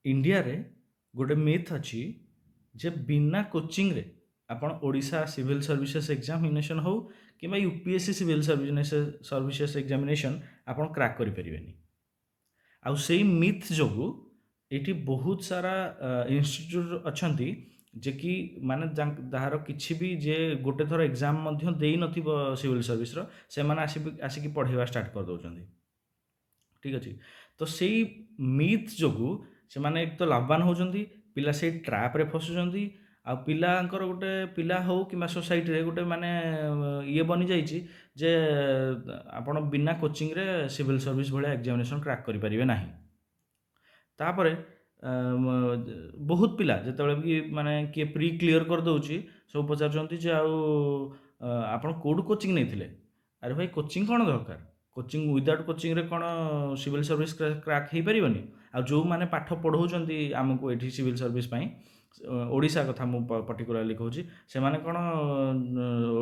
India रे गोटे myth अच्छी जे बिना कोचिंग रे आपण ओडिशा सिविल सर्विसेज एग्जामिनेशन हो कि यूपीएससी सिविल सर्विसेज एग्जामिनेशन आपण क्रैक करि परिबेनी आउ सेई मिथ जोगु एटी बहुत सारा इंस्टीट्यूट अछंती जे कि माने ताହାର କିଛି ବି ଯେ ଗୋଟେ ଥର ଏକ୍ଜାମ୍ ମଧ୍ୟ ଦେଇନଥିବ ସିଭିଲ୍ ସର୍ଭିସର ସେମାନେ ଆସିକି ପଢ଼େଇବା ଷ୍ଟାର୍ଟ କରିଦେଉଛନ୍ତି ଠିକ୍ ଅଛି ତ ସେଇ ମିଥ୍ ଯୋଗୁଁ ସେମାନେ ଏକ ତ ଲାଭବାନ ହେଉଛନ୍ତି ପିଲା ସେଇ ଟ୍ରାପ୍ରେ ଫସୁଛନ୍ତି ଆଉ ପିଲାଙ୍କର ଗୋଟେ ପିଲା ହେଉ କିମ୍ବା ସୋସାଇଟିରେ ଗୋଟେ ମାନେ ଇଏ ବନିଯାଇଛି ଯେ ଆପଣ ବିନା କୋଚିଂରେ ସିଭିଲ୍ ସର୍ଭିସ୍ ଭଳିଆ ଏକ୍ଜାମିନେସନ୍ କ୍ରାକ୍ କରିପାରିବେ ନାହିଁ ତାପରେ ବହୁତ ପିଲା ଯେତେବେଳେ ବି ମାନେ କିଏ ପ୍ରି କ୍ଲିୟର କରିଦେଉଛି ସବୁ ପଚାରୁଛନ୍ତି ଯେ ଆଉ ଆପଣ କେଉଁଠୁ କୋଚିଂ ନେଇଥିଲେ ଆରେ ଭାଇ କୋଚିଂ କ'ଣ ଦରକାର କୋଚିଂ ୱିଦାଉଟ୍ କୋଚିଂରେ କ'ଣ ସିଭିଲ୍ ସର୍ଭିସ୍ କ୍ରାକ୍ ହେଇପାରିବନି ଆଉ ଯେଉଁମାନେ ପାଠ ପଢ଼ାଉଛନ୍ତି ଆମକୁ ଏଠି ସିଭିଲ୍ ସର୍ଭିସ୍ ପାଇଁ ଓଡ଼ିଶା କଥା ମୁଁ ପର୍ଟିକୁଲାରଲି କହୁଛି ସେମାନେ କ'ଣ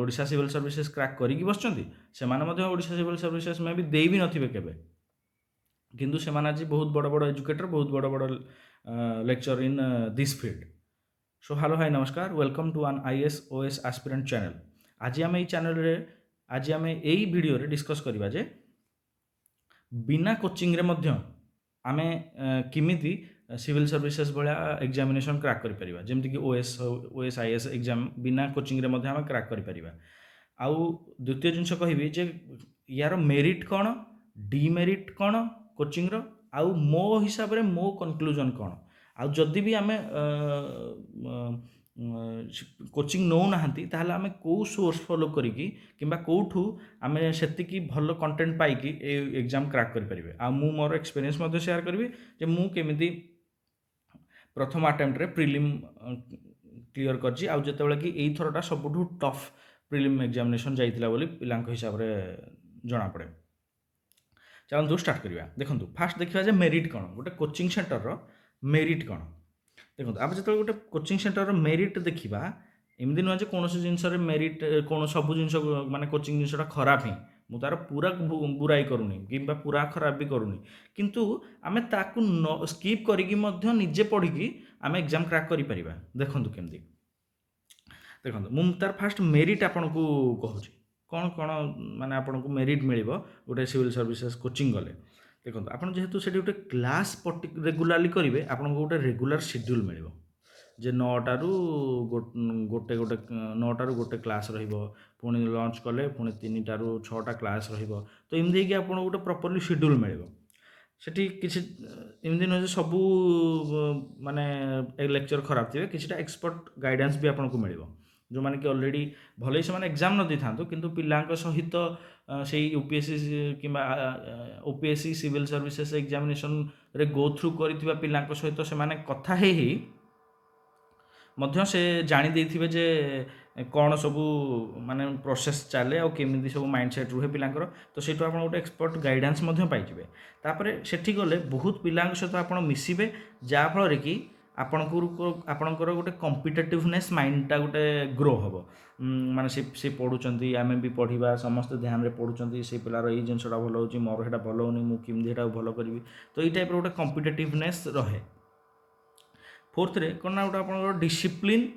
ଓଡ଼ିଶା ସିଭିଲ୍ ସର୍ଭିସେସ୍ କ୍ରାକ୍ କରିକି ବସିଛନ୍ତି ସେମାନେ ମଧ୍ୟ ଓଡ଼ିଶା ସିଭିଲ୍ ସର୍ଭିସେସ୍ ମେ ବି ଦେଇ ବି ନଥିବେ କେବେ କିନ୍ତୁ ସେମାନେ ଆଜି ବହୁତ ବଡ଼ ବଡ଼ ଏଜୁକେଟର ବହୁତ ବଡ଼ ବଡ଼ lecture in this field. So hello hi namaskar welcome to an IS OS aspirant channel. आज आम चैनल रे आज आम यही वीडियो रे डिस्कस करबा जे बिना कोचिंग रे मध्य आमे किमिति सिविल सर्विसेज भलिया एग्जामिनेशन क्रैक करि परिबा जेमति कि ओएस आईएएस एग्जाम बिना कोचिंग रे मध्य आमे क्रैक करि परिबा आउ द्वितीय जिनस कहबी जे यार मेरिट कोन डिमेरिट कोन कोचिंग रो आउ मो हिसाब रे मो कंक्लूजन कोन आउ जदि भी आमे कोचिंग नौ नाहंती ताहले आमे को सोर्स फॉलो करिकी किंबा कोठू आमे सेतिकी भलो कंटेंट पाइकी ए एग्जाम क्रैक करि परिबे आ मु मोर एक्सपीरियंस मध्ये शेयर करबी जे मु केमिति प्रथम अटेम्प्ट रे प्रीलिम क्लियर करछि आ जेतेबेले कि एई थरटा सबुठू टफ प्रीलिम एग्जामिनेशन जाइतिला बोली पिलांक हिसाब रे जणा पड़े चलतु स्टार्ट करिया देखंतु फास्ट देखिबा जे मेरिट कोन गोटे कोचिंग सेंटर रो मेरिट कोन देखो आप जो गोटे कोचिंग सेंटर मेरिट देखा एमती नुह कौन जिनस मेरिट कौन सब जिन माने कोचिंग जिनसा खराब ही मुझे तार पूरा बुराई करूनी कि पूरा खराब भी करूनी किंतु आम ताकू स्कीप करी निजे पढ़ी आम एग्जाम क्रैक करें देखु केमती देखो मुझे तार फास्ट मेरिट आपन को कहूँ कौन कौन माने आपन को मेरिट मिल गोटे सिविल सर्विसेज कोचिंग गले देखो आपन जेहेतु से गोटे क्लास रेगुलाली करेंगे आपन गोटे रेगुलर शेड्यूल मिल जे 9टारू गोटे गोटे 9टारू गोटे क्लास पुणी लंच कले पुणी 3टारू 6टा क्लास तो एमती कि आपन गोटे प्रॉपर्ली शेड्यूल मिल सेठी किसी एमती नुहे सबू माने लेक्चर खराब थे किसी एक्सपर्ट गाइडेंस भी आपको मिल जो मैंने कि ऑलरेडी भले से एग्जाम न दे था किंतु पिलांक सहित से यूपीएससी कि ओपीएससी सिविल सर्विसेज एग्जामिनेशन रे गो थ्रू कर पिलांक सहित से माने कथा ही मध्य से जानी देथिबे जे कौन सबू माने प्रोसेस चले आ केमी सब माइंड सेट रुहे पिलांकर तो सेठू आप गोटे एक्सपर्ट गाइडेंस पाइबे तापरे सेठी गले बहुत पिलांक सहित आप मिसिबे जहाँफल कि आपणकर गोटे कम्पिटेटिवनेस माइंडटा गोटे ग्रो हम माने से पढ़ुंट आम भी पढ़ा समस्त ध्यान में पढ़ुंट से पिलार ये जिनसा भल हो मोर से भल होनी मुझे भल करी तो ये टाइप गोटे कम्पिटेटिवनेस रहे फोर्थ रे कौन ना गोटे आप डिसिप्लिन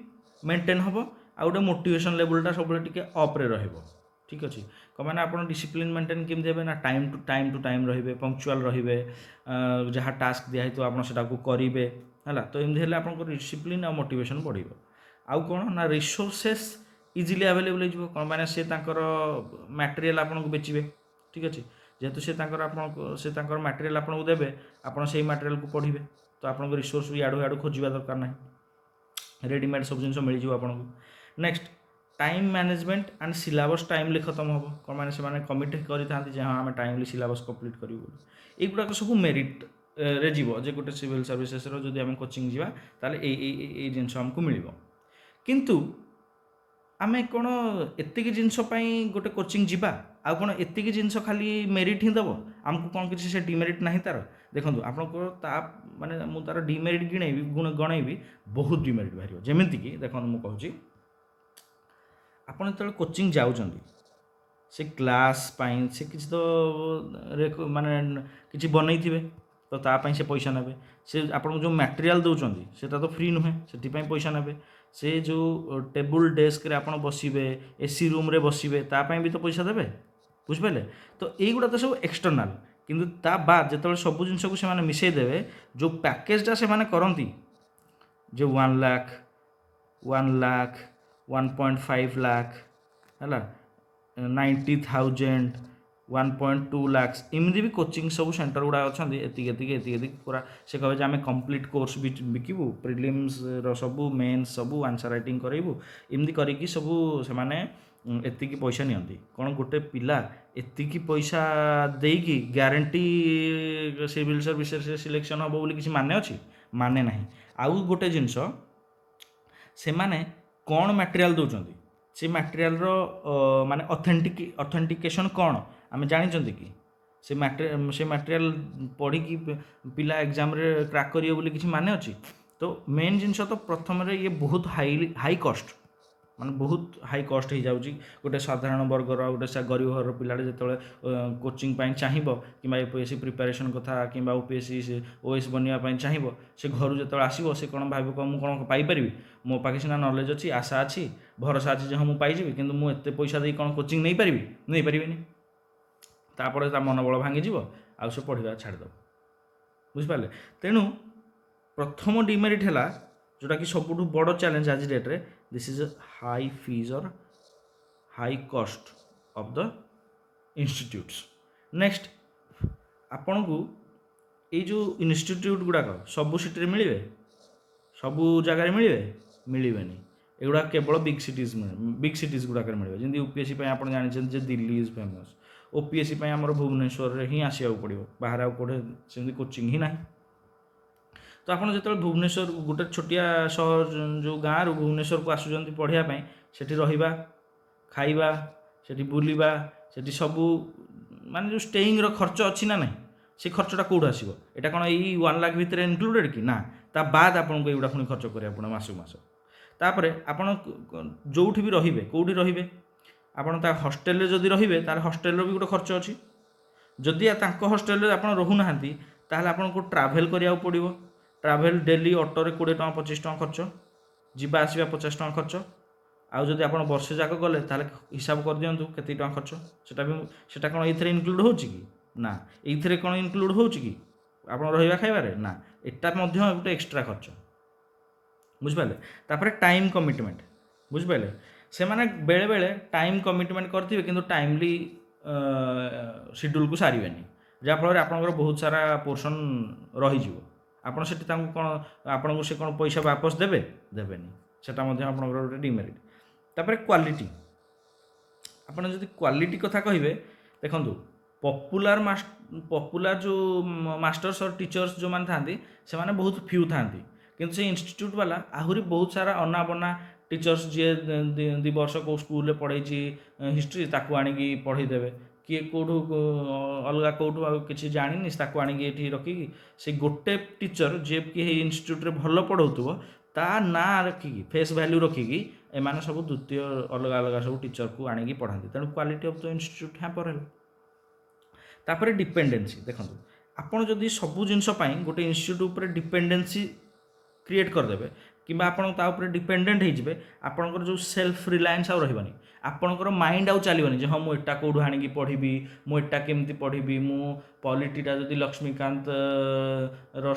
मेंटेन हम आ गोटे मोटिवेशन लेवलटा सब अप्रे रहिबो ठीक अच्छे कौन मैंने आप डिसिप्लिन मेंटेन केमती हे ना टाइम टू टाइम रे पंक्चुआल रे जहाँ टास्क दिखाई तो आपको करेंगे है तो एमती हेल्ले आप डिसिप्लिन आ मोटिवेशन बढ़ आउ कौन ना रिसोर्सेस इजिली अवेलेबल हो कौन मैंने से मटेरियल आपको बेचे ठीक अच्छे जेहेतु से मटेरियल आपको देवे आप मटेरियल को पढ़े तो आप रिसोर्स भी याडू याडू खोजा दरकार ना रेडीमेड सब जिन मिल आपको next time management and syllabus timely खत्म हम कौन मैंने से कमिट करते हाँ आम टाइमली सिलेबस कंप्लीट करूँ युवाक सब मेरिट रे जीव जे गोटे सिविल सर्विसेस जदि आम कोचिंग जावा ताले ये जिनस आमको मिल किंतु आमे कौन एतिक जिनस गोटे कोचिंग जावा आ कौन एतिक जिनस खाली मेरिट ही दब आमको कौन किसी से डिमेरिट ना तार देखो आपको माने मु तार डिमेरिट गणेबी बहुत डिमेरिट बाहर जमीक देखो मुझे कहूँ आपड़ जो कोचिंग जाऊँच से क्लास से किसी तो माने किसी बनई थे तो तापाई से पैसा नेबे से आपन जो मटेरियल दौरान सेटा तो फ्री नुहे से पैसा नेबे से जो टेबुल डेस्क रे आपन बसिबे एसी रूम रे बसिबे तापाई भी तो पैसा देबे बुझिपारे तो यहीगुड़ा तो सब एक्सटर्नाल किंतु ता बाद जो सब जिनस को से मिसई देवे जो पैकेजटा से करती जो 1 लाख 1 लाख 1.5 लाख है 90,000 1.2 लाख इमती भी कोचिंग सब सेंटर गुड़ा अच्छा एति पूरा से कहे आम कंप्लीट कोर्स भी बिकबू प्रिलिम्स सबू मेन्स सबू आंसर राइटिंग करेबू इमती करके सबू से माने एति पैसा नियंती कौन गोटे पिला एति पैसा देकी ग्यारंटी सिविल सर्विस से सिलेक्शन हम बोली किसी माने अच्छी माने ना आउ गोटे जिनस से माने कौन मटेरियल दौरान से मटेरियल माने ऑथेंटिकेशन कौन आम जानी कि से मटेरियल पढ़ी पिला एग्जाम रे क्रैक करिए बोली किसी माने अच्छी तो मेन जिनस तो प्रथम ये बहुत हाई कॉस्ट माने बहुत हाई कॉस्ट हो जाऊँगी गोटे साधारण वर्गर गोटे गरीब घर पिला जो कोचिंग चाहिए कि यूपीएससी प्रिपेरेसन कथा कि यूपीएससी ओएस बनवाई चाहिए से घर जो आसो से कौन भाव मुझे कौन पाइपरि मो पाखे सीना नॉलेज अच्छी आशा अच्छी भरोसा अच्छी जो हाँ मुझे पाइबी कि मुझे पैसा दे कौन कोचिंग नहीं पारि नहीं पारि तापर मनोबल भांगीज आ पढ़ा छाड़द बुझिपारे तेणु प्रथम डिमेरिट है जोटा कि सब बड़ चैलेंज आज डेट्रे दिस इज हाई फीस और high cost of the institutes next आपण को ये जो इंस्टीट्यूट गुड़ाक सबू सिटी मिले सबू जगार मिले मिलबेनि एगुड़ा केवल बिग सिटीज गुड़ाक मिले जमी यूपीएससी आप जानते दिल्ली इज फेमस ओपीएससी आम भुवनेश्वर ही आसा पड़ो बाहर आउ कौटे से कोचिंग ही ना तो आप जो भुवनेश्वर गोटे छोटिया सहर जो गाँव रु भुवनेश्वर को आसुँच पढ़ापी से रहा खाइबा से बुलवा से सबू माने जो स्टेइंग खर्च अच्छी ना ना से खर्चटा कौट आसो यहाँ कौन यही 1 लाख भितर इनक्लूडेड कि ना ता बाद आपको युवा पुणी खर्च करा पड़े मासक मास तापर आपड़ जो भी रे कौटी रे आपड़ हस्टेल जदि रे तार हस्टेल भी गोटे खर्च अच्छी जदि हस्टेल आप रोना ताहले आपको ट्राभेल करा पड़ो ट्राभेल डेली ऑटो 20 टଙ୍କା 25 टଙ୍କା खर्च जीवा आसवा 50 टଙ୍କା खर्च आउ जदि आप वर्षे जाक गले ताहले हिसाब कर दिंतु केते टଙ୍କା खर्च सेटा कौन ये इनक्लूड हो ना ये कौन इनक्लूड हो आप रहा खाइबारे ना यहाँ गोटे एक्सट्रा खर्च बुझिपारे तापर टाइम कमिटमेंट बुझिपारे से माने बेले बेले टाइम कमिटमेंट करथिबे किंतु टाइमली शेड्यूल को सारिबेनी जहाँफल आपंकर बहुत सारा पोर्सन रही आपड़ से कौन आपको से कौन पैसा वापस देवे देवेनि सेटा गोटे डिमेरिट तापर क्वालिटी आपड़ जदि क्वालिटी कथा कहे देखो पॉपुलर जो मास्टर्स और टीचर्स जो मैंने था से माने बहुत फ्यू था किंतु से इंस्टीट्यूट वाला आहरी बहुत सारा अनाबना टीचर्स जी 2 वर्ष को स्कूल पढ़े हिस्ट्री ताकू आनिकी पढ़ईदेवे किए कौटू अलग कौटू किसी जानी ताकू आनिकी ये रखिकी से गोटे टीचर जे कि इंस्टीट्यूट भल पढ़ाऊव ता ना रखिकी फेस वैल्यू रखिकी एमाने सब द्वितीय अलग अलग सब टीचर को आनिकी पढ़ाती तेणु क्वालिटी ऑफ द इंस्टीट्यूट हैपर है तापर डिपेंडेंसी देखो आपड़ जदि सबू जिनस गोटे इंस्टीट्यूट पर डिपेंडेंसी क्रिएट करदे कि आपड़ डिपेंडेंट होइजिबे आपणकर जो सेल्फ रिलायंस आ रहिबानी आपणकर माइंड आउ चलिबनी जे हाँ मुझे कौटू आनिकी पढ़ी मुझे केमती पढ़ी मु पॉलिटीटा जदि लक्ष्मीकांत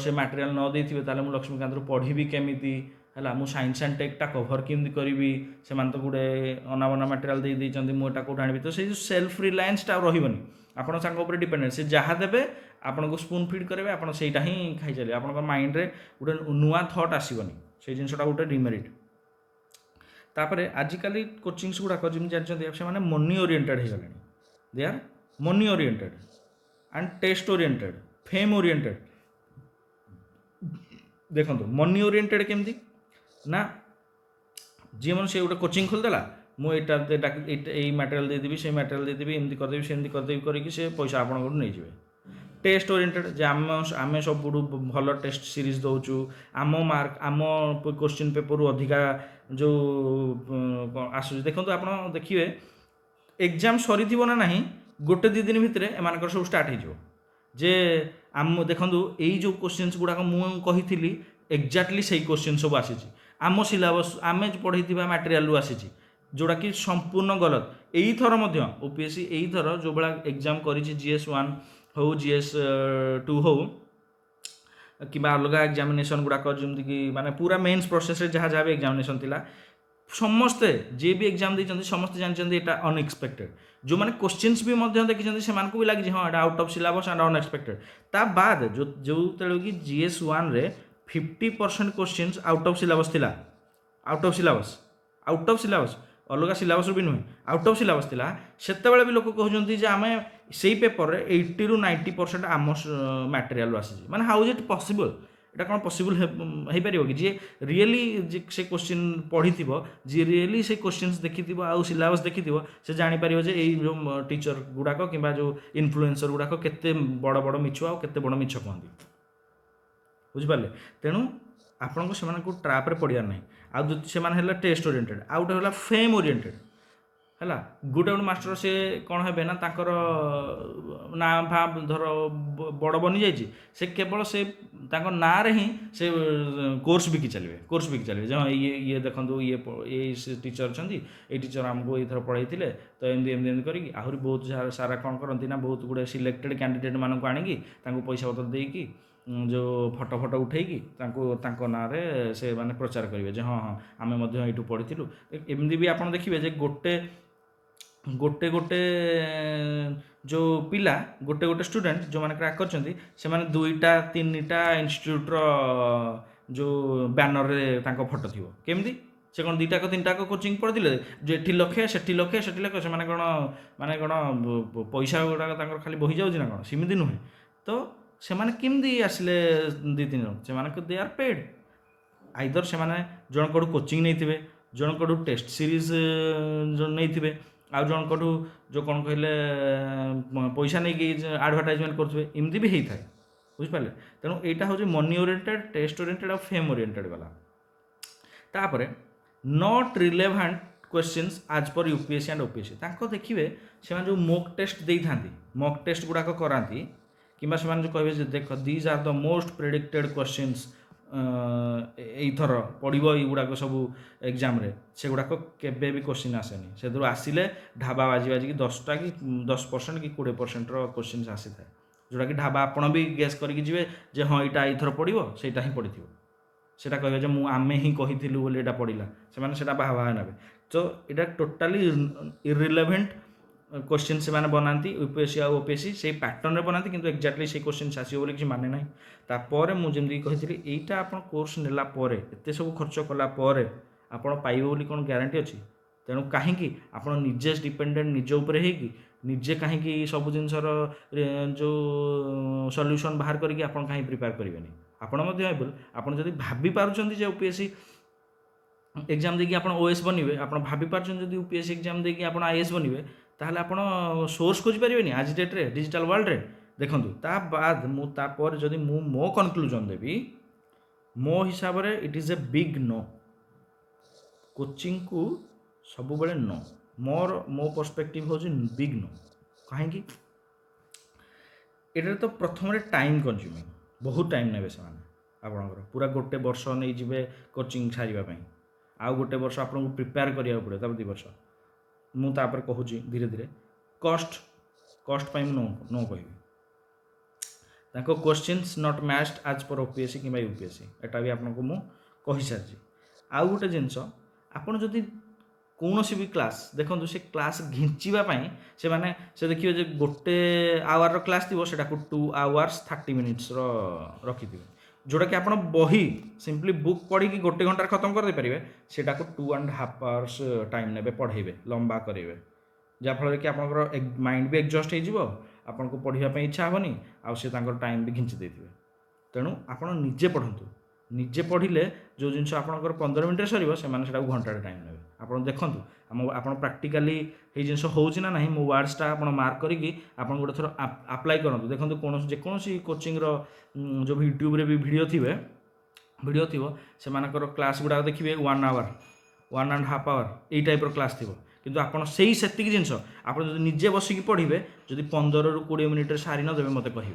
से मटेरियल न देथिबे ताले मु लक्ष्मीकांत रो पढ़ी केमिति है मु साइंस एंड टेक्टा कभर केमती करी से तो गोटे अनाबना मटेरियल दे देइचंदी मुझे कौटू आनिबी तो से सेल्फ रिलायंसटा रहिबनी आपण सांग उपर डिपेंडेंट से जहाँ देवे आपन को स्पून फीड करेंगे आप ही खाई चलिए आप माइंड रे गोटे नुआ थॉट आसबनी से जिनसा गोटे डिमेरिट तापर आजिकल कोचिंग्स गुड़ाक जमी जानते से मैंने मनी ओरिएंटेड हो गले they are money oriented and test oriented fame oriented देखो मनी ओरिएंटेड केमती ना जी मन से गोटे कोचिंग खोलदेला मुझे मटेरियल देदेवी से मटेरियल देदेवी एमती करदेवी सेमती करदेवी करके से पैसा आपन नहीं जाए टेस्ट ओरिएंटेड जे आम सब भल टेस्ट सीरीज दौचु आम मार्क आम क्वेश्चन पेपर अधिका जो आसुच देखो आप देखिए एग्जाम सरी ना ना गोटे 2 दिन भितर एम सब स्टार्ट हो जे आम देखो यही जो क्वेश्चंस गुड़ाक मुझे एक्जाक्टली से क्वेश्चन सब आसी आम सिलेबस आम पढ़ी मटेरियल आसी जोड़ा कि संपूर्ण गलत यही थर ओपीएससी यही थर जो भाया एग्जाम कर GS1 हो GS2 हो कि अलग एग्जामिनेशन गुड़ाक जमीक माने पूरा मेन्स प्रोसेस जहाँ जहाँ भी एग्जामिनेशन थिला समस्ते जी भी एग्जाम देते समस्ते जानते यहाँ अनएक्सपेक्टेड जो मैंने क्वेश्चंस भी देखी से भी लगे हाँ यहाँ out of syllabus and unexpected ता बाद जो कि GS1 रे 50% क्वेश्चंस आउट ऑफ सिलेबस थिला आउट ऑफ सिलेबस अलग सिलेबस भी नुहे आउट ऑफ सिलेबस थिला सेतेबेले भी लोक कहउछन्ती जे आमे सेही पेपर रे 80 ରୁ 90% आम मटेरियल आसी माने हाउ इज इट पॉसिबल एटा कौन पॉसिबल है पारिबो कि जे रियली से क्वेश्चन पढ़ी जी रियली से क्वेश्चंस देखी आउ सिलेबस देखी से जानी पारिबो जे एई जो टीचर गुड़ाक किंबा जो इन्फ्लुएंसर गुड़ाक केते बड़ बड़ मिछ आउ केते बड़ मिछ कहंती बुझिपारे तेणु आपन को सेमान को ट्रैप रे पड़ियार नहीं आउ सेमान हेला टेस्ट ओरिएंटेड आउ गोटे होला फेम ओरिएंटेड है गोटे गोटे मास्टर से कौन है ना तांकर ना भा धर बड़ बनी जाइए से केवल से ना रे ही से कोर्स बिकी चलिए जो ये देखो ये टीचर अच्छा ये टीचर आमको ये पढ़ाई तो एमती करी आहरी बहुत सारा कौन करती ना बहुत गुड़े सिलेक्टेड कैंडिडेट मानक आଣିकी पैसा पतर देकी जो फटो फटो उठेकी ना रे से माने प्रचार करेंगे हाँ हाँ आम ये पढ़ी एमती भी आप देखिए जे गोटे गोटे जो पिला गोटे गोटे स्टूडेंट जो मैंने क्रैक करछन्ती से माने 2टा 3टा इंस्टीट्यूट जो बैनर रे तांको फोटो थिवो केमती से कौन 2टा को 3टा को कोचिंग पढ़िले जो एठी लखे सेठी लखे से माने कौन पैसा गुड़ा खाली बही जाउछि ना कौन सिमिति नुहे तो से माने केमती आसिले 2-3 जन से माने दे आर पेड आइदर से माने जन कोड कोचिंग नहीं थिबे जन कोड टेस्ट सीरीज जो नहीं थिबे आउ जन कटू जो कौन कहले पैसा नहीं कि एडवर्टाइजमेंट करुवे एमती भी होता है बुझिपारे तेणु यहाँ हूँ मनी ओरिएंटेड टेस्ट ओरिएंटेड और फेम ओरिएंटेड वाला तापर नॉट रिलेवेंट क्वेश्चंस आज पर यूपीएससी एंड ओपीएससी ताको देखिए से जो मॉक टेस्ट दे था मॉक टेस्ट गुड़ाक कराती कि जो कहे देख these are the most predicted questions एथर पड़ो युड़ाक सब एग्जाम से गुड़ाक केबे भी क्वेश्चन आसेनी से आसिले ढाबा बाजी बाजी 10टा कि 10% कि 20% क्वेश्चन आसी था जोटा कि ढाबा आपण भी गेस करके जी जे हाँ यहाँ एथर पड़ो से ही पड़ी से कहे मुझे आमे ही कही बोली यहाँ पड़ा से बाहा बाहा ने तो यहाँ टोटाली इरिलेवेंट क्वेश्चन से माने बनाती यूपीएससी और ओपीएससी से पैटर्न रे बनाती किंतु एक्जाक्टली से क्वेश्चन आसियो बोली किसी माने ना तापर मुझे कही यहीटा आप कोर्स नेला एत सब खर्च कलापर आप पाइबे बोली कौन ग्यारंटी अच्छी तेणु कहीं आप निजे डिपेंडेंट निज उपर होगी निजे कहीं सब जिनसर जो सल्यूशन बाहर करके आप कहीं प्रिपेयर करेंगे आपल आप जब भाभी पार्टी यूपीएससी एग्जाम देकी आप ओएस बनवे आप भाभी पार्टी जब यूपीएससी एग्जाम देकी आप आईएएस बनवे ताहले आपण सोर्स खोज पारे आज डेट रे डिजिटल वर्ल्ड रे देखूँ ता बाद मुझे जदि मो कनक्लूजन देवी मो हिसाब रे it is a big no coaching को सब बेले नो मो पर्सपेक्टिव हूँ बिग नो कहीं ये तो प्रथम टाइम कंज्यूमिंग बहुत टाइम ने से आपणकर पूरा गोटे वर्ष नहीं जी कोचिंग छाड़ापी आउ गोटे वर्ष आपको प्रिपेयर करा पड़े 2 वर्ष मुझे कहूँ धीरे धीरे कस्ट नो कह क्वेश्चंस नॉट मैच्ड आज पर ओपीएससी कि यूपीएससी एटा भी आपको मुझे कही सारी आउ गोटे जिनस आपड़ जदि कौन भी क्लास देखो से क्लास घिंचापी से माने से देखिए गोटे आवर क्लास थी से 2 hours 30 minutes रखी जोटा कि आप बही सिंपली बुक पढ़ी गोटे घंटार खत्म कर दे पारे सेटा को 2.5 hours टाइम ने पढ़ेबे लंबा करेंगे जहाँफल कि आप माइंड भी एग्जस्ट हो आपन को पढ़ाई इच्छा हेनी आउ टाइम भी घिंची देते तेणु आप निजे पढ़ु निजे पढ़ले जो जिन आपंकर 15 मिनट सर से घंटा टाइम ने आप देखूँ आप प्राक्टिकाली ये जिन होना ना मो वार्ड्सटा आप मार्क करके आप गोटे थर आप्लाय करूँ देखो कौन जेकोसी कोचिंग जो यूट्यूब रे भी वीडियो थी से क्लास गुड़ा देखिए 1 hour 1.5 hour यही टाइप क्लास थी किंतु आप सेतिक जिन आप निजे बसिकी पढ़े जदि 15 ରୁ 20 मिनिट सारी नदेवे मत कहे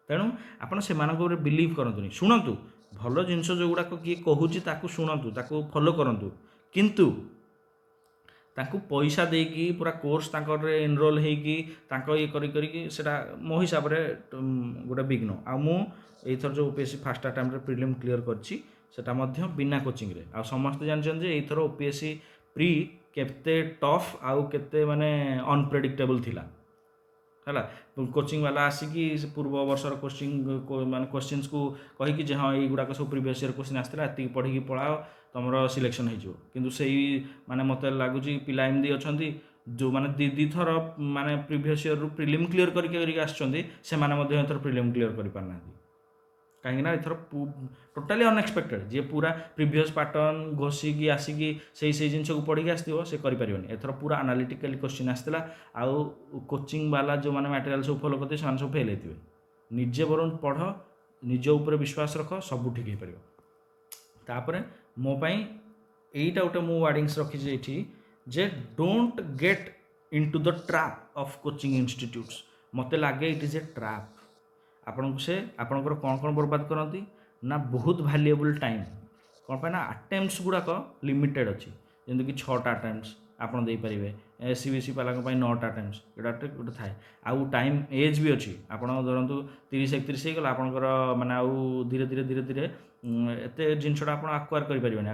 ତେଣୁ ଆପଣ ସେମାନଙ୍କ ଉପରେ ବିଲିଭ୍ କରନ୍ତୁନି। ଶୁଣନ୍ତୁ, ଭଲ ଜିନିଷ ଯେଉଁଗୁଡ଼ାକ କିଏ କହୁଛି ତାକୁ ଶୁଣନ୍ତୁ, ତାକୁ ଫଲୋ କରନ୍ତୁ, କିନ୍ତୁ ତାଙ୍କୁ ପଇସା ଦେଇକି ପୁରା କୋର୍ସ ତାଙ୍କର ଏନରୋଲ୍ ହେଇକି ତାଙ୍କ ଇଏ କରିକି ସେଇଟା ମୋ ହିସାବରେ ଗୋଟେ ବିଘ୍ନ। ଆଉ ମୁଁ ଏଇଥର ଯେଉଁ OPSC ଫାର୍ଷ୍ଟ ଆଟେମ୍ପ୍ଟରେ ପ୍ରିଲିମ୍ କ୍ଲିୟର କରିଛି ସେଇଟା ମଧ୍ୟ ବିନା କୋଚିଂରେ। ଆଉ ସମସ୍ତେ ଜାଣିଛନ୍ତି ଯେ ଏଇଥର OPSC ପ୍ରି କେତେ ଟଫ୍ ଆଉ କେତେ ମାନେ ଅନପ୍ରେଡିକ୍ଟେବଲ୍ ଥିଲା ହେଲା। କୋଚିଂ ବାଲା ଆସିକି ସେ ପୂର୍ବ ବର୍ଷର ମାନେ କୋଶ୍ଚିନ୍ସକୁ କହିକି ଯେ ହଁ ଏଇଗୁଡ଼ାକ ସବୁ ପ୍ରିଭିୟସ୍ ଇୟର୍ କୋଶ୍ଚିନ୍ ଆସିଥିଲା, ଏତିକି ପଢ଼ିକି ପଳାଅ ତୁମର ସିଲେକ୍ସନ୍ ହେଇଯିବ। କିନ୍ତୁ ସେଇ ମାନେ ମୋତେ ଲାଗୁଛି ପିଲା ଏମିତି ଅଛନ୍ତି ଯେଉଁମାନେ ଦୁଇ ଥର ମାନେ ପ୍ରିଭିୟସ୍ ଇୟର୍ରୁ ପ୍ରିଲିମ୍ କ୍ଲିୟର କରିକି ଆସିଛନ୍ତି, ସେମାନେ ମଧ୍ୟ ଏଥର ପ୍ରିଲିମ୍ କ୍ଲିୟର କରିପାରିନାହାନ୍ତି। କାହିଁକିନା ଏଥର ଟୋଟାଲି ଅନଏକ୍ସପେକ୍ଟେଡ଼। ଯିଏ ପୁରା ପ୍ରିଭିୟସ୍ ପାଟର୍ନ ଘୋଷିକି ଆସିକି ସେଇ ଜିନିଷକୁ ପଢ଼ିକି ଆସିଥିବ ସେ କରିପାରିବନି। ଏଥର ପୁରା ଆନାଲିଟିକାଲି କୋଶ୍ଚିନ୍ ଆସିଥିଲା, ଆଉ କୋଚିଂ ବାଲା ଯେଉଁମାନେ ମ୍ୟାଟେରିଆଲ୍ ସବୁ ଫଲୋ କରିଥିବେ ସେମାନେ ସବୁ ଫେଲ୍ ହେଇଥିବେ। ନିଜେ ବରଂ ପଢ଼, ନିଜ ଉପରେ ବିଶ୍ୱାସ ରଖ, ସବୁ ଠିକ୍ ହେଇପାରିବ। ତାପରେ ମୋ ପାଇଁ ଏଇଟା ଗୋଟେ ମୁଁ ୱାର୍ଡ଼ିଙ୍ଗସ୍ ରଖିଛି ଏଇଠି ଯେ don't get into the trap of coaching institutes. ମୋତେ ଲାଗେ ଇଟ୍ ଇଜ୍ ଏ ଟ୍ରାପ୍। ଆପଣଙ୍କୁ ସେ ଆପଣଙ୍କର କ'ଣ ବର୍ବାଦ କରନ୍ତି ନା ବହୁତ ଭ୍ୟାଲୁଏବୁଲ୍ ଟାଇମ୍। କ'ଣ ପାଇଁ ନା ଆଟେମ୍ପ୍ଟସ୍ ଗୁଡ଼ାକ ଲିମିଟେଡ଼୍ ଅଛି। ଯେମିତିକି 6ଟା ଆଟେମ୍ପ୍ଟସ୍ ଆପଣ ଦେଇପାରିବେ, SCBC ବାଲାଙ୍କ ପାଇଁ 9ଟା ଆଟେମ୍ପ୍ଟସ୍, ଏଇଟା ଗୋଟେ ଥାଏ। ଆଉ ଟାଇମ୍ ଏଜ୍ ବି ଅଛି। ଆପଣ ଧରନ୍ତୁ 30-31 ହେଇଗଲା ଆପଣଙ୍କର, ମାନେ ଆଉ ଧୀରେ ଧୀରେ ଏତେ ଜିନିଷଟା ଆପଣ ଆକ୍ୱାର କରିପାରିବେନି,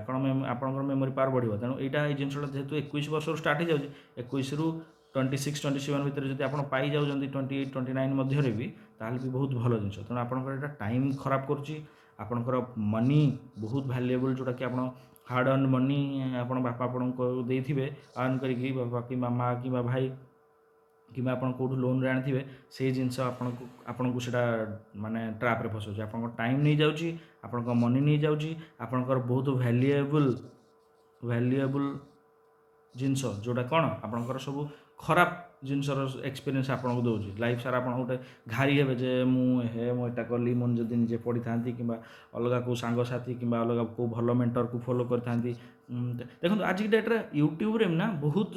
ଆପଣଙ୍କର ମେମୋରି ପାୱାର ବଢ଼ିବ। ତେଣୁ ଏଇ ଜିନିଷଟା ଯେହେତୁ 21 ବର୍ଷରୁ ଷ୍ଟାର୍ଟ ହେଇଯାଉଛି, 21ରୁ 26-27 ଭିତରେ ଯଦି ଆପଣ ପାଇଯାଉଛନ୍ତି 28-29 ମଧ୍ୟରେ ବି, ତାହେଲେ ବି ବହୁତ ଭଲ ଜିନିଷ। ତେଣୁ ଆପଣଙ୍କର ଏଇଟା ଟାଇମ୍ ଖରାପ କରୁଛି, ଆପଣଙ୍କର ମନି ବହୁତ ଭ୍ୟାଲୁଏବୁଲ୍, ଯେଉଁଟାକି ଆପଣ ହାର୍ଡ଼ ଅର୍ନ ମନି ଆପଣ ବାପା ଆପଣଙ୍କୁ ଦେଇଥିବେ ଆର୍ନ କରିକି, ବାପା କିମ୍ବା ମା କିମ୍ବା ଭାଇ କିମ୍ବା ଆପଣ କେଉଁଠୁ ଲୋନ୍ରେ ଆଣିଥିବେ, ସେଇ ଜିନିଷ ଆପଣଙ୍କୁ ସେଇଟା ମାନେ ଟ୍ରାପ୍ରେ ଫସାଉଛି। ଆପଣଙ୍କ ଟାଇମ୍ ନେଇଯାଉଛି, ଆପଣଙ୍କ ମନି ନେଇଯାଉଛି, ଆପଣଙ୍କର ବହୁତ ଭ୍ୟାଲୁଏବୁଲ୍ ଜିନିଷ ଯେଉଁଟା କ'ଣ ଆପଣଙ୍କର ସବୁ ଖରାପ ଜିନିଷର ଏକ୍ସପିରିଏନ୍ସ ଆପଣଙ୍କୁ ଦେଉଛି। ଲାଇଫ୍ ସାରା ଆପଣ ଗୋଟେ ଘାରି ହେବେ ଯେ ମୁଁ ଏଇଟା କଲି, ମୁଁ ଯଦି ନିଜେ ପଢ଼ିଥାନ୍ତି କିମ୍ବା ଅଲଗା କେଉଁ ସାଙ୍ଗସାଥି କିମ୍ବା ଅଲଗା କେଉଁ ଭଲ ମେଣ୍ଟରକୁ ଫଲୋ କରିଥାନ୍ତି। ଦେଖନ୍ତୁ ଆଜିକି ଡେଟ୍ରେ ୟୁଟ୍ୟୁବ୍ରେ ନା ବହୁତ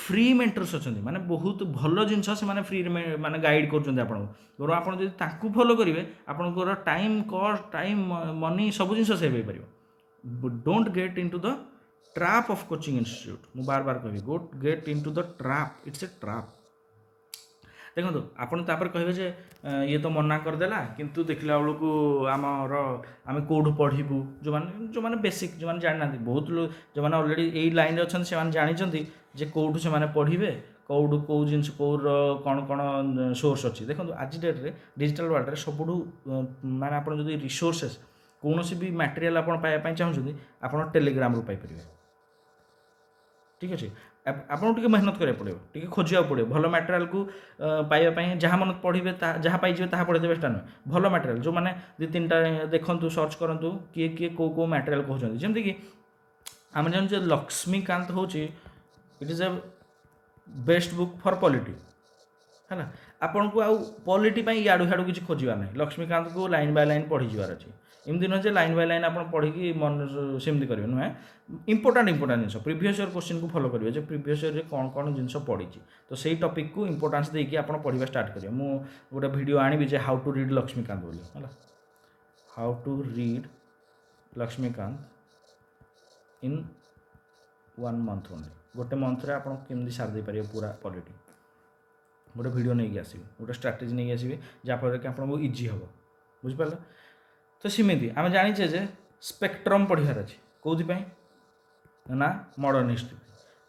ଫ୍ରି ମେଣ୍ଟର୍ସ ଅଛନ୍ତି, ମାନେ ବହୁତ ଭଲ ଜିନିଷ ସେମାନେ ଫ୍ରିରେ ମାନେ ଗାଇଡ଼ କରୁଛନ୍ତି ଆପଣଙ୍କୁ। ବରଂ ଆପଣ ଯଦି ତାଙ୍କୁ ଫଲୋ କରିବେ, ଆପଣଙ୍କର ଟାଇମ୍ କଷ୍ଟ, ଟାଇମ୍ ମନି ସବୁ ଜିନିଷ ସେଭ୍ ହେଇପାରିବ। Don't get into the trap of coaching institute. ମୁଁ ବାରବାର କହିବି, get into the trap, it's a trap. ଦେଖନ୍ତୁ ଆପଣ ତାପରେ କହିବେ ଯେ ଇଏ ତ ମନା କରିଦେଲା, କିନ୍ତୁ ଦେଖିଲା ବେଳକୁ ଆମେ କେଉଁଠୁ ପଢ଼ିବୁ। ଯେଉଁମାନେ ବେସିକ୍, ଯେଉଁମାନେ ଜାଣିନାହାନ୍ତି, ବହୁତ ଯେଉଁମାନେ ଅଲରେଡ଼ି ଏଇ ଲାଇନ୍ରେ ଅଛନ୍ତି ସେମାନେ ଜାଣିଛନ୍ତି ଯେ କେଉଁଠୁ ସେମାନେ ପଢ଼ିବେ, କେଉଁ ଜିନିଷ କେଉଁର କ'ଣ ସୋର୍ସ ଅଛି। ଦେଖନ୍ତୁ ଆଜି ଡେଟ୍ରେ ଡିଜିଟାଲ୍ ୱାର୍ଲଡ଼ରେ ସବୁଠୁ ମାନେ ଆପଣ ଯଦି ରିସୋର୍ସେସ୍ କୌଣସି ବି ମ୍ୟାଟେରିଆଲ୍ ଆପଣ ପାଇବା ପାଇଁ ଚାହୁଁଛନ୍ତି, ଆପଣ ଟେଲିଗ୍ରାମରୁ ପାଇପାରିବେ। ଠିକ୍ ଅଛି, ଆପଣଙ୍କୁ ଟିକେ ମେହନତ କରିବାକୁ ପଡ଼ିବ, ଟିକେ ଖୋଜିବାକୁ ପଡ଼ିବ। ଭଲ ମ୍ୟାଟେରିଆଲ୍କୁ ପାଇବା ପାଇଁ ଯାହା ମନ ପଢ଼ିବେ, ଯାହା ପାଇଯିବେ ତାହା ପଢ଼ିଦେବେ ସେଟା ନୁହେଁ। ଭଲ ମ୍ୟାଟେରିଆଲ୍ ଯେଉଁମାନେ 2-3ଟା ଦେଖନ୍ତୁ, ସର୍ଚ୍ଚ କରନ୍ତୁ କିଏ କେଉଁ ମ୍ୟାଟେରିଆଲ୍ କହୁଛନ୍ତି। ଯେମିତିକି ଆମେ ଜାଣୁଛୁ ଲକ୍ଷ୍ମୀକାନ୍ତ ହେଉଛି it is a best book for polity ହେଲା। ଆପଣଙ୍କୁ ଆଉ ପଲିଟି ପାଇଁ ଇଆଡ଼ୁ ହିଆଡ଼ୁ କିଛି ଖୋଜିବାର ନାହିଁ, ଲକ୍ଷ୍ମୀକାନ୍ତକୁ ଲାଇନ୍ ବାଇ ଲାଇନ୍ ପଢ଼ିଯିବାର ଅଛି। ଏମିତି ନୁହେଁ ଯେ ଲାଇନ୍ ବାଇ ଲାଇନ୍ ଆପଣ ପଢ଼ିକି ମନ ସେମିତି କରିବେ, ନୁହେଁ। ଇମ୍ପୋର୍ଟାଣ୍ଟ ଜିନିଷ ପ୍ରିଭିୟସ୍ ଇୟର୍ କୋଶ୍ଚିନ୍କୁ ଫଲୋ କରିବେ ଯେ ପ୍ରିଭିୟସ୍ ଇୟର୍ରେ କ'ଣ ଜିନିଷ ପଡ଼ିଛି, ତ ସେଇ ଟପିକ୍କୁ ଇମ୍ପୋର୍ଟାନ୍ସ ଦେଇକି ଆପଣ ପଢ଼ିବା ଷ୍ଟାର୍ଟ କରିବେ। ମୁଁ ଗୋଟେ ଭିଡ଼ିଓ ଆଣିବି ଯେ ହାଉ ଟୁ ରିଡ୍ ଲକ୍ଷ୍ମୀକାନ୍ତ ବୋଲି, ହେଲା। How to read Laxmikanth in 1 month only. ଗୋଟେ ମନ୍ଥରେ ଆପଣ କେମିତି ସାରି ଦେଇପାରିବେ ପୁରା ପଲିଟି। ଗୋଟେ ଭିଡ଼ିଓ ନେଇକି ଆସିବେ, ଗୋଟେ ଷ୍ଟ୍ରାଟେଜି ନେଇକି ଆସିବେ ଯାହାଫଳରେ କି ଆପଣଙ୍କୁ ଇଜି ହେବ। ବୁଝିପାରିଲ? ତ ସେମିତି ଆମେ ଜାଣିଛେ ଯେ ସ୍ପେକ୍ଟ୍ରମ୍ ପଢ଼ିବାର ଅଛି। କେଉଁଥିପାଇଁ ନା ମଡ଼ର୍ଣ୍ଣ ହିଷ୍ଟ୍ରି।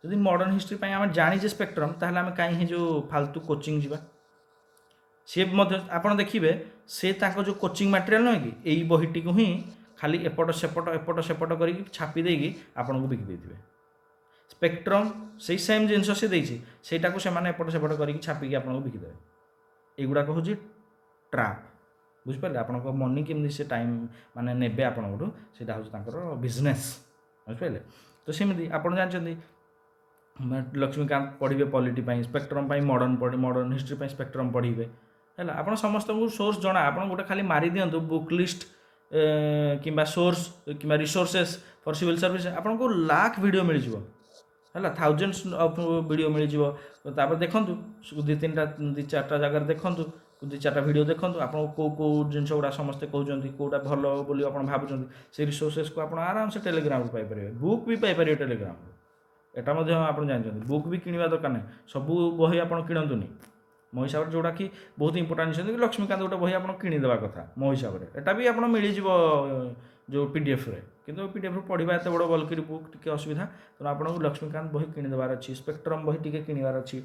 ଯଦି ମଡ଼ର୍ଣ୍ଣ ହିଷ୍ଟ୍ରି ପାଇଁ ଆମେ ଜାଣିଛେ ସ୍ପେକ୍ଟ୍ରମ୍, ତାହେଲେ ଆମେ କାହିଁ ଯେଉଁ ଫାଲତୁ କୋଚିଂ ଯିବା। ସିଏ ମଧ୍ୟ ଆପଣ ଦେଖିବେ ସେ ତାଙ୍କ ଯେଉଁ କୋଚିଂ ମ୍ୟାଟେରିଆଲ୍ ନୁହେଁ କି, ଏଇ ବହିଟିକୁ ହିଁ ଖାଲି ଏପଟ ସେପଟ କରିକି ଛାପି ଦେଇକି ଆପଣଙ୍କୁ ବିକି ଦେଇଥିବେ। ସ୍ପେକ୍ଟ୍ରମ୍ ସେଇ ସେମ୍ ଜିନିଷ ସେ ଦେଇଛି, ସେଇଟାକୁ ସେମାନେ ଏପଟ ସେପଟ କରିକି ଛାପିକି ଆପଣଙ୍କୁ ବିକିଦେବେ। ଏଗୁଡ଼ାକ ହେଉଛି ଟ୍ରାପ୍। ବୁଝିପାରିଲେ? ଆପଣଙ୍କ ମନି କେମିତି ସେ ଟାଇମ୍ ମାନେ ନେବେ ଆପଣଙ୍କଠୁ, ସେଇଟା ହେଉଛି ତାଙ୍କର ବିଜନେସ୍। ବୁଝିପାରିଲେ? ତ ସେମିତି ଆପଣ ଜାଣିଛନ୍ତି ଲକ୍ଷ୍ମୀକାନ୍ତ ପଢ଼ିବେ ପଲିଟି ପାଇଁ, ସ୍ପେକ୍ଟ୍ରମ୍ ପାଇଁ ମଡ଼ର୍ଣ୍ଣ ହିଷ୍ଟ୍ରି ପାଇଁ ସ୍ପେକ୍ଟ୍ରମ୍ ପଢ଼ିବେ, ହେଲା। ଆପଣ ସମସ୍ତଙ୍କୁ ସୋର୍ସ ଜଣା, ଆପଣ ଗୋଟେ ଖାଲି ମାରି ଦିଅନ୍ତୁ ବୁକ୍ ଲିଷ୍ଟ କିମ୍ବା ସୋର୍ସ କିମ୍ବା ରିସୋର୍ସେସ୍ ଫର୍ ସିଭିଲ୍ ସର୍ଭିସ୍, ଆପଣଙ୍କୁ ଲାଖ ଭିଡ଼ିଓ ମିଳିଯିବ, ହେଲା। ଥାଉଜେଣ୍ଡସ୍ ଅଫ୍ ଭିଡ଼ିଓ ମିଳିଯିବ। ତାପରେ ଦେଖନ୍ତୁ 2-4ଟା ଜାଗାରେ ଦେଖନ୍ତୁ ଦୁଇ ଚାରିଟା ଭିଡ଼ିଓ ଦେଖନ୍ତୁ ଆପଣ କେଉଁ ଜିନିଷ ଗୁଡ଼ା ସମସ୍ତେ କହୁଛନ୍ତି କେଉଁଟା ଭଲ ବୋଲି ଆପଣ ଭାବୁଛନ୍ତି ସେଇ ରିସୋର୍ସେସ୍କୁ ଆପଣ ଆରାମସେ ଟେଲିଗ୍ରାମରୁ ପାଇପାରିବେ। ବୁକ୍ ବି ପାଇପାରିବେ ଟେଲିଗ୍ରାମରୁ, ଏଟା ମଧ୍ୟ ଆପଣ ଜାଣିଛନ୍ତି। ବୁକ୍ ବି କିଣିବା ଦରକାର ନାହିଁ, ସବୁ ବହି ଆପଣ କିଣନ୍ତୁନି। ମୋ ହିସାବରେ ଯେଉଁଟାକି ବହୁତ ଇମ୍ପୋର୍ଟାଣ୍ଟ ଜିନିଷ କି ଲକ୍ଷ୍ମୀକାନ୍ତ ଗୋଟେ ବହି ଆପଣ କିଣିଦେବା କଥା ମୋ ହିସାବରେ। ଏଟା ବି ଆପଣ ମିଳିଯିବ ଯେଉଁ PDFରେ, କିନ୍ତୁ PDFରୁ ପଢ଼ିବା ଏତେ ବଡ଼ ବଲ୍କିରି ବୁକ୍ ଟିକେ ଅସୁବିଧା। ତେଣୁ ଆପଣଙ୍କୁ ଲକ୍ଷ୍ମୀକାନ୍ତ ବହି କିଣିଦେବାର ଅଛି, ସ୍ପେକ୍ଟ୍ରମ୍ ବହି ଟିକେ କିଣିବାର ଅଛି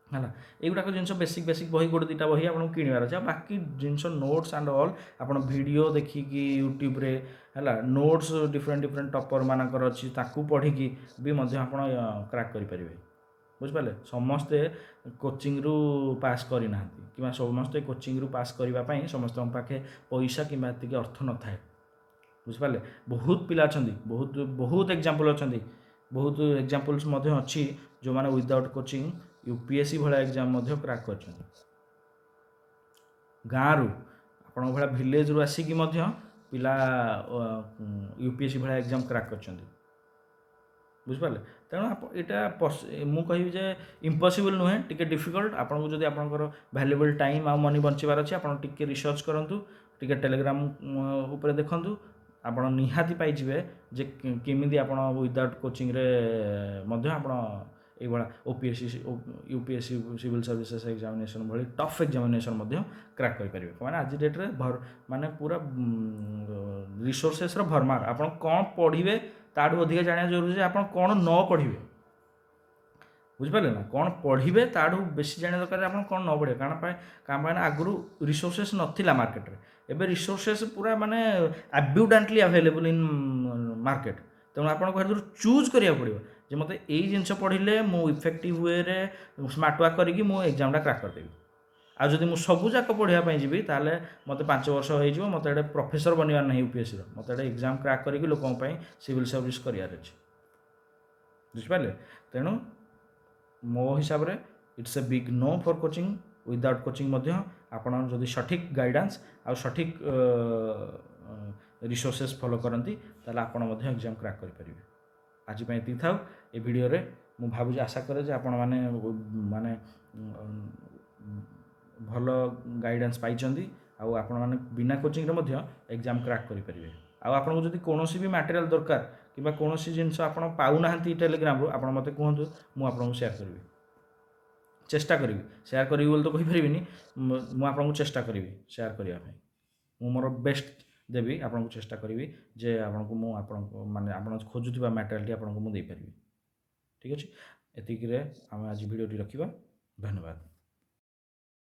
ହେଲା। ଏଇଗୁଡ଼ାକ ଜିନିଷ ବେସିକ୍ ବହି ଗୋଟେ ଦୁଇଟା ବହି ଆପଣଙ୍କୁ କିଣିବାର ଅଛି। ଆଉ ବାକି ଜିନିଷ ନୋଟ୍ସ ଆଣ୍ଡ ଅଲ୍ ଆପଣ ଭିଡ଼ିଓ ଦେଖିକି ୟୁଟ୍ୟୁବରେ ହେଲା, ନୋଟ୍ସ ଡିଫରେଣ୍ଟ ଟପର୍ ମାନଙ୍କର ଅଛି ତାକୁ ପଢ଼ିକି ବି ମଧ୍ୟ ଆପଣ କ୍ରାକ୍ କରିପାରିବେ। ବୁଝିପାରିଲେ? ସମସ୍ତେ କୋଚିଂରୁ ପାସ୍ କରିନାହାନ୍ତି କିମ୍ବା ସମସ୍ତେ କୋଚିଂରୁ ପାସ୍ କରିବା ପାଇଁ ସମସ୍ତଙ୍କ ପାଖେ ପଇସା କିମ୍ବା ଏତିକି ଅର୍ଥ ନଥାଏ। ବୁଝିପାରିଲେ? ବହୁତ ପିଲା ଅଛନ୍ତି, ବହୁତ ଏକ୍ଜାମ୍ପଲ୍ ଅଛନ୍ତି, ବହୁତ ଏକ୍ଜାମ୍ପଲ୍ସ ମଧ୍ୟ ଅଛି ଯେଉଁମାନେ ୱିଦାଉଟ୍ କୋଚିଂ UPSC ଭଳିଆ ଏକ୍ଜାମ୍ ମଧ୍ୟ କ୍ରାକ୍ କରିଛନ୍ତି। ଗାଁରୁ ଆପଣଙ୍କ ଭଳିଆ ଭିଲେଜରୁ ଆସିକି ମଧ୍ୟ ପିଲା UPSC ଭଳିଆ ଏକ୍ଜାମ୍ କ୍ରାକ୍ କରିଛନ୍ତି। ବୁଝିପାରିଲେ? ତେଣୁ ଏଇଟା ମୁଁ କହିବି ଯେ ଇମ୍ପସିବଲ୍ ନୁହେଁ, ଟିକେ ଡିଫିକଲ୍ଟ। ଆପଣଙ୍କୁ ଯଦି ଆପଣଙ୍କର ଭ୍ୟାଲୁଏବଲ୍ ଟାଇମ୍ ଆଉ ମନି ବଞ୍ଚିବାର ଅଛି ଆପଣ ଟିକେ ରିସର୍ଚ୍ଚ କରନ୍ତୁ, ଟିକେ ଟେଲିଗ୍ରାମ ଉପରେ ଦେଖନ୍ତୁ, ଆପଣ ନିହାତି ପାଇଯିବେ ଯେ କେମିତି ଆପଣ ୱିଦାଉଟ୍ କୋଚିଂରେ ମଧ୍ୟ ଆପଣ এইভাবে UPSC সিভিল ସର୍ଭିସେସ୍ ଏକ୍ଜାମିନେସନ୍ ଭଳି ଟଫ୍ ଏକ୍ଜାମିନେସନ୍ ମଧ୍ୟ କ୍ରାକ୍ କରିପାରିବେ। ମାନେ ଆଜି ଡେଟ୍ରେ ମାନେ ପୁରା ରିସୋର୍ସେସ୍ର ଭରମାର। ଆପଣ କ'ଣ ପଢ଼ିବେ ତାଠୁ ଅଧିକା ଜାଣିବା ଜରୁରୀ ଯେ ଆପଣ କ'ଣ ନ ପଢ଼ିବେ। ବୁଝିପାରିଲେ ନା? କ'ଣ ପଢ଼ିବେ ତାଠୁ ବେଶୀ ଜାଣିବା ଦରକାର ଆପଣ କ'ଣ ନ ପଢ଼ିବେ। କାରଣ ଆଗରୁ ରିସୋର୍ସେସ୍ ନଥିଲା ମାର୍କେଟରେ, ଏବେ ରିସୋର୍ସେସ୍ ପୁରା ମାନେ ଆବ୍ୟୁଡାଣ୍ଟଲି ଆଭେଲେବୁଲ୍ ଇନ୍ ମାର୍କେଟ। ତେଣୁ ଆପଣଙ୍କୁ ସେଥିରୁ ଚୁଜ୍ କରିବାକୁ ପଡ଼ିବ ଯେ ମୋତେ ଏଇ ଜିନିଷ ପଢ଼ିଲେ ମୁଁ ଇଫେକ୍ଟିଭ୍ ୱେରେ ସ୍ମାର୍ଟ ୱାର୍କ କରିକି ମୁଁ ଏକ୍ଜାମ୍ଟା କ୍ରାକ୍ କରିଦେବି। ଆଉ ଯଦି ମୁଁ ସବୁଯାକ ପଢ଼ିବା ପାଇଁ ଯିବି ତାହେଲେ ମୋତେ 5 ବର୍ଷ ହେଇଯିବ, ମୋତେ ଗୋଟେ ପ୍ରଫେସର ବନିବାର ନାହିଁ UPSCର, ମୋତେ ଗୋଟେ ଏକ୍ଜାମ୍ କ୍ରାକ୍ କରିକି ଲୋକଙ୍କ ପାଇଁ ସିଭିଲ୍ ସର୍ଭିସ୍ କରିବାର ଅଛି। ବୁଝିପାରିଲେ? ତେଣୁ ମୋ ହିସାବରେ it's a big no for coaching. Without coaching ମଧ୍ୟ ଆପଣ ଯଦି ସଠିକ୍ ଗାଇଡ଼ାନ୍ସ ଆଉ ସଠିକ୍ ରିସୋର୍ସେସ୍ ଫଲୋ କରନ୍ତି ତାହେଲେ ଆପଣ ମଧ୍ୟ ଏକ୍ଜାମ୍ କ୍ରାକ୍ କରିପାରିବେ। ଆଜି ପାଇଁ ଏତିକି ଥାଉ। ଏ ଭିଡ଼ିଓରେ ମୁଁ ଭାବୁଛି ଆଶା କରେ ଯେ ଆପଣମାନେ ମାନେ ଭଲ ଗାଇଡ଼ାନ୍ସ ପାଇଛନ୍ତି ଆଉ ଆପଣମାନେ ବିନା କୋଚିଂରେ ମଧ୍ୟ ଏକ୍ଜାମ୍ କ୍ରାକ୍ କରିପାରିବେ। ଆଉ ଆପଣଙ୍କୁ ଯଦି କୌଣସି ବି ମ୍ୟାଟେରିଆଲ୍ ଦରକାର କିମ୍ବା କୌଣସି ଜିନିଷ ଆପଣ ପାଉନାହାନ୍ତି ଟେଲିଗ୍ରାମରୁ ଆପଣ ମୋତେ କୁହନ୍ତୁ, ମୁଁ ଆପଣଙ୍କୁ ସେୟାର କରିବି, ଚେଷ୍ଟା କରିବି। ସେୟାର କରିବି ବୋଲି ତ କହିପାରିବିନି, ମୁଁ ଆପଣଙ୍କୁ ଚେଷ୍ଟା କରିବି ସେୟାର କରିବା ପାଇଁ। ମୁଁ ମୋର ବେଷ୍ଟ ଦେବି, ଆପଣଙ୍କୁ ଚେଷ୍ଟା କରିବି ଯେ ଆପଣଙ୍କୁ ମାନେ ଆପଣ ଖୋଜୁଥିବା ମ୍ୟାଟେରିଆଲ୍ଟି ଆପଣଙ୍କୁ ମୁଁ ଦେଇପାରିବି। ଠିକ୍ ଅଛି? ଏତିକିରେ ଆମେ ଆଜି ଭିଡ଼ିଓଟି ରଖିବା। ଧନ୍ୟବାଦ।